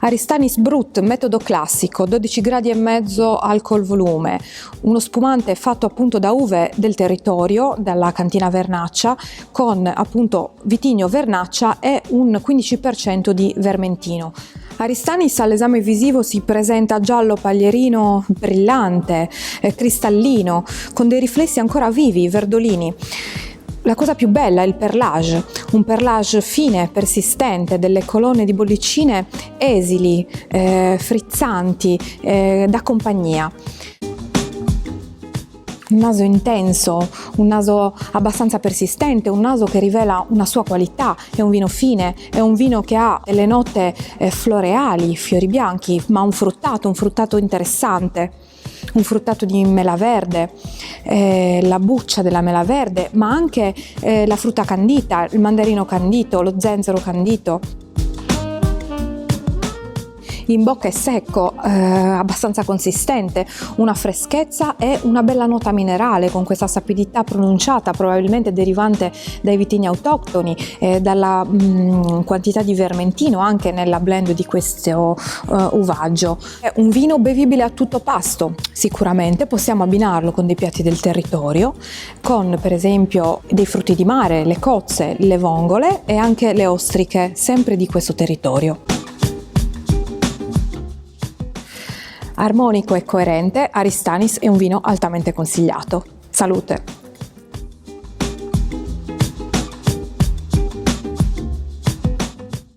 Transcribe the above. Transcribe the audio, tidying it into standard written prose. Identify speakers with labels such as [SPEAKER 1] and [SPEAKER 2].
[SPEAKER 1] Aristanis Brut, metodo classico, 12 gradi e mezzo alcol volume, uno spumante fatto appunto da uve del territorio, dalla cantina Vernaccia, con appunto vitigno Vernaccia e un 15% di vermentino. Aristanis all'esame visivo si presenta giallo paglierino brillante, cristallino, con dei riflessi ancora vivi, verdolini. La cosa più bella è il perlage, un perlage fine, persistente, delle colonne di bollicine esili, frizzanti, da compagnia. Un naso intenso, un naso abbastanza persistente, un naso che rivela una sua qualità. È un vino fine, è un vino che ha delle note floreali, fiori bianchi, ma un fruttato interessante. Un fruttato di mela verde, la buccia della mela verde, ma anche la frutta candita, il mandarino candito, lo zenzero candito. In bocca è secco, abbastanza consistente, una freschezza e una bella nota minerale con questa sapidità pronunciata, probabilmente derivante dai vitigni autoctoni, dalla quantità di vermentino anche nella blend di questo uvaggio. È un vino bevibile a tutto pasto, sicuramente possiamo abbinarlo con dei piatti del territorio, con per esempio dei frutti di mare, le cozze, le vongole e anche le ostriche, sempre di questo territorio. Armonico e coerente, Aristanis è un vino altamente consigliato. Salute!